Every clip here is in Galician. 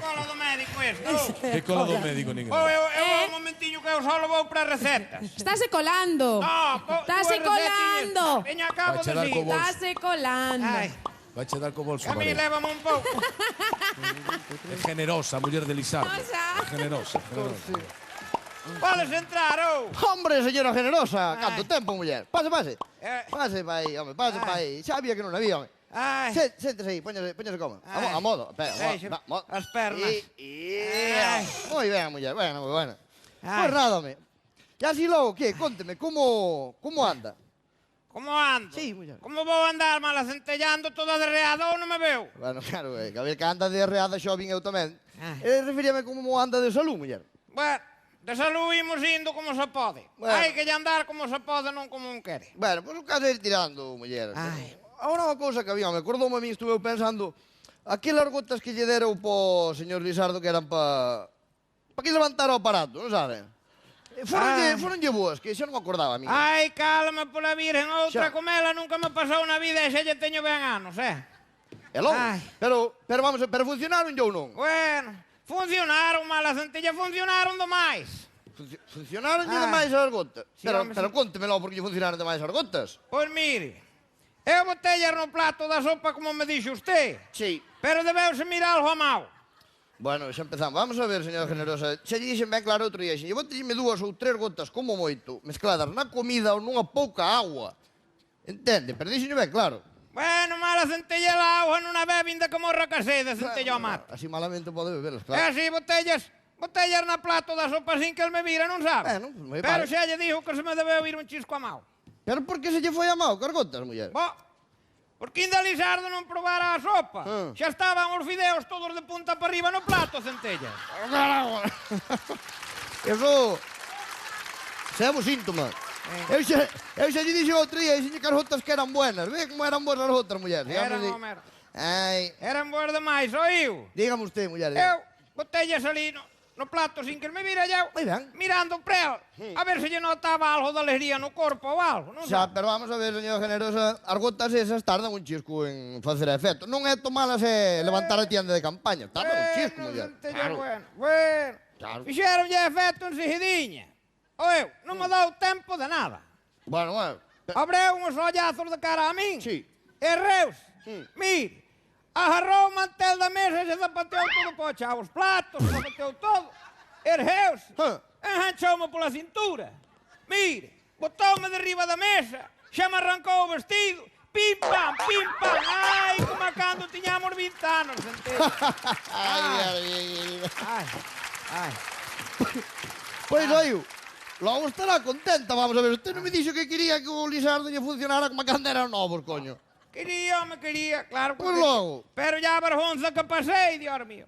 cola do médico este. Que cola do médico, ninguén. Eu un momentiño que eu solo vou para recetas. Estáse colando. No, Estáse colando. Veña, acabo de Vai che dar decir. co bolso. Estáse colando. Ai, Vai che dar co bolso, a mí María. lévame un pouco. É generosa, a muller de Lizardo. Nosa. É generosa, generosa. Podes entrar, Hombre, señora generosa, canto tempo, muller. Pase, pase. Eh. Pase pa aí, home, pase pa aí. Sabía que non había, home. Ai, Séntese aí, póñase como. Ai. A modo. Deixe as pernas. Ai. Moi ben, muller, bueno, moi bueno. Ai. Pois nada, home. E así logo, que? Conteme, como anda? como ando? Sí, muller. Como vou andar malacentellando toda derreada ou non me veo? Bueno, claro, que a ver que anda de arreada xo vin eu tamén. Ai. Referíame como anda de salud, muller. Bueno, de salud imos indo como se pode. Bueno. Hai que lle andar como se pode, non como un quere. Bueno, pois o caso é ir tirando, muller. Ai. Ahora unha cousa que había, me acordoume a mí, estuve eu pensando, aquelas gotas que lle deron po señor Lizardo que eran pa que levantara o aparato, non sabe? Foronlle boas, que xa non me acordaba a mí. Ai, calma pola virgen, outra Xa. como ela nunca me pasou na vida e xa lle teño ben anos, E logo, Ai. pero vamos, pero funcionaron ou non? Bueno, funcionaron malacentella, funcionaron do máis. Funcionaron lle Ai. demais as gotas. Sí, Pero home, sí. contemelo porque lle funcionaron demais as gotas. Pois mire, eu botella no plato da sopa como me dixo usted, Sí. pero debeuse mirar algo a mau. Bueno, xa empezamos. Vamos a ver, señora generosa. Xa lle dixen ben claro outro día. Xe, botelleme 2 ou 3 gotas, como moito, mezcladas na comida ou nunha pouca agua. Entende? Pero dixenlle ben claro. Bueno, malacentella la auga non a bebe inda que morra ca sede, centella o mato. Así malamente pode bebelas, E claro. así botellas na plato da sopa sin que el me vira, non sabe? Bueno, pues moi Pero vale. xa lle dixo que se me debeu ir un chisco a mau. Pero por que se lle foi a mau, as gotas, muller? Bo, porque inda Lizardo non probara a sopa. Ah. Xa estaban os fideos todos de punta para arriba no plato, centella. Eso... Xa é un síntoma. Eu xa lle dixen outro día, dixen que as gotas que eran buenas. Ve como eran boas as gotas, muller. Eran, Digamos, Homer. Ai, Eran boas demais, oíu? dígame usted, muller. Eu botellas ali no plato sin que el me vira eu Moi ben. mirando para el, a ver se lle notaba algo de alegría no corpo ou algo, non Xa, sabe? pero vamos a ver, señora generosa, as gotas esas tardan un chisco en facer efecto. Non é tomalas e levantar a tienda de campaña. Tardan un chisco, muller. Centella, bueno. Claro. Fixeronlle efecto en seguidinha. Eu, non me dou tempo de nada. Bueno, Abreu uns ollazos de cara a min. Sí. E reus. Sí. Mire, agarrou o mantel da mesa e se zapateou todo para echar os platos, se zapateou todo. Ergueu-se, enganchou-me pola cintura. Mire, botoume de riba da mesa, xa me arrancou o vestido. Pim, pam, ai, como a cando tiñamos 20 anos, entende? Ai. Pois, oio, logo estará contenta, vamos a ver. Usted non me dixo que quería que o Lizardo lle funcionara como cando eran novos, coño. Quería, claro que Pois quería. logo. Pero ya a vergonza que pasei, Dios mío.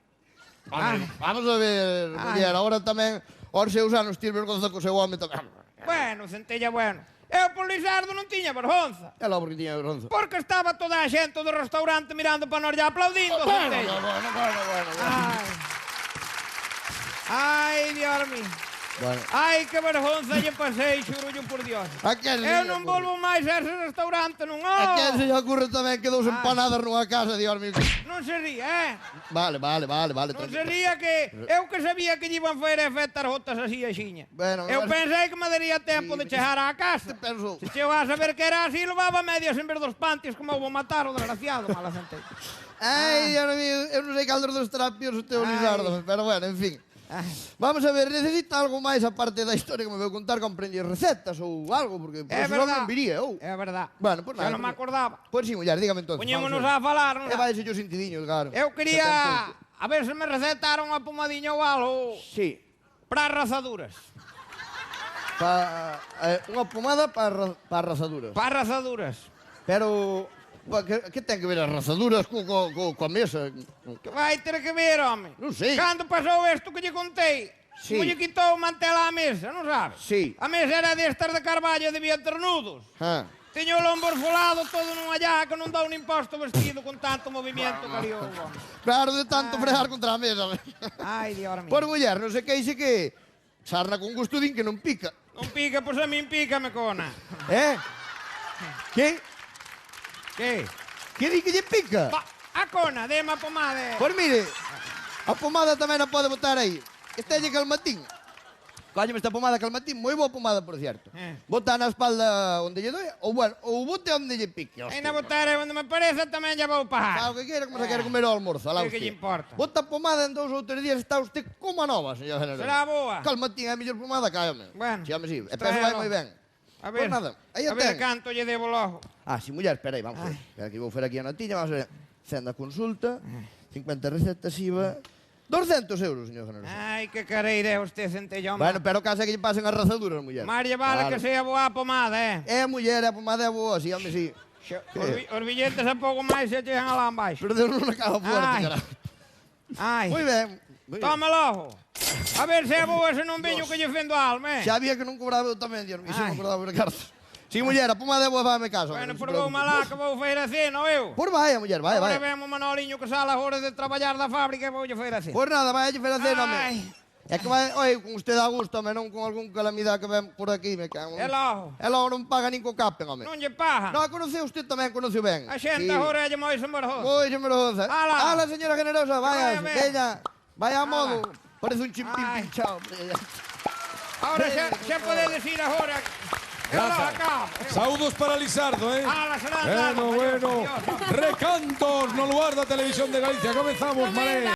Vamos a ver, muller, agora tamén, aos seus anos, tir vergonza co seu home tamén. Bueno, centella, bueno. Eu por Lizardo non tiña vergonza. É logo porque tiña vergonza. Porque estaba toda a xente do restaurante mirando para nós e aplaudindo, centella. Bueno. Ai, Dios mío. Bueno. Ai, que vergonza lle pasei, xurullo por Dios. A quen se Eu lle non ocurre? volvo máis a ese restaurante, non. A quen se Oh, lle ocurre tamén que dous empanadas nunha casa, Dios mío. non se ría, Vale. Non se tranquilo. ría que eu que sabía que lle iban fazer efecto as gotas así a xiña. Bueno, Eu mas- pensei que me daría tempo de chegar á casa. Penso. Se chegou a saber que era así, levaba medias en vez dos panties como vou matar o desgraciado, mala gente. Ai, Dios mío, eu non sei cal dos estará pior o teu Ai. Lizardo, pero bueno, en fin. Ai. Vamos a ver, necesita algo máis aparte da historia que me veu contar que aprendí recetas ou algo, porque por É eso non verdad. viría, eu. É verdad. Bueno, pues Xa nada, non me pues- acordaba. Pois sí, muller, dígame entonces. Poñémonos vamos a falar, non? E vai ser yo sentidiño, claro. Eu Xa quería ten a ver se me recetaron unha pomadinha ou algo tempo. Sí. para razaduras. Unha pomada para razaduras. Para razaduras. Pero, que ten que ver as razaduras coa mesa? Que vai ter que ver, home. Non sei. Cando pasou isto que lle contei, Sí. como lle quitou o mantel á mesa, non sabes? Sí. A mesa era destas de carballo e debía ter nudos. Ah. Tiño o lombo esfolado todo nunha llaga, non dou nin posto vestido con tanto movimento que liou, home. Claro, de tanto fregar contra a mesa. Ai, Dios mío. Por muller, non se queixe que sarna con gusto din que non pica. Non pica, pois a min pícame, cona. Eh? Que? Que? Que di que lle pica? A cona, deme a pomade. Pois mire, A pomada tamén a pode botar aí. Estelle calmatín. Cólleme esta pomada calmatín, moi boa pomada, por cierto. Bota na espalda onde lle doi, ou bueno, ou bote onde lle pique. E na botar onde me parece tamén lle vou pagar. Sabe o que quere, como se quere comer o almorzo, alá Que usted. lle importa? Bota pomada en 2 ou 3 días, está usted como a nova, señor general. Será boa. Calmatín é a mellor pomada, cállame. Bueno, Xame si, e peso tráelo. vai moi ben. A ver, Pois nada, aí a ver ten. canto lle debo logo. Ah, si, muller, espera aí, vamos a ver. Espera que vou fer aquí a notiña, vamos a ver. Senda consulta, 50 recetas IVA, 200 euros, señor general. Ai, que careira é usted, centellón. Bueno, pero case que lle pasen as razaduras, muller. Máis lle vale Claro. que sea boa a pomada, É, muller, a pomada é boa, si, home, si. Os billetes a pouco máis se chegan alá embaixo. Perdeu unha caja forte, Ai. caralho. Ai, Moi ben. moi ben. toma logo. A ver se é boa se non veño que lle fendo a alma, Xa había que non cobraba eu tamén, Dios mío, xa Ai. non cobraba por cartas. Si, muller, a pomada é boa, fame caso. Bueno, por vou malá que vou feira ceno, eu. Por vai, muller, vai, vai. Agora vemos Manoliño que sale a hora de traballar da fábrica e voulle feira ceno. Por nada, vai a fer a cena, Ai. home. É que vai, oi, con usted a gusto, home, non con algún calamidade que ven por aquí, me cago. E logo, E logo non paga nin co capen, home. non lle paja. Non, conoceu usted tamén, conoceu ben. A xente agora lle moi somorjosa. Moi generosa. Ala. Ala, señora generosa, vaya, Vaya, ve. veña. Vaya a Ala. modo. Parece un chimpín Ai. pinchado. Ahora xa podedes ir agora. E logo acá. Saúdos para Lisardo, ¿eh? Ala, será Bueno, nada, bueno. adiós, adiós. Recantos no lugar da Televisión de Galicia. Comenzamos, Maré.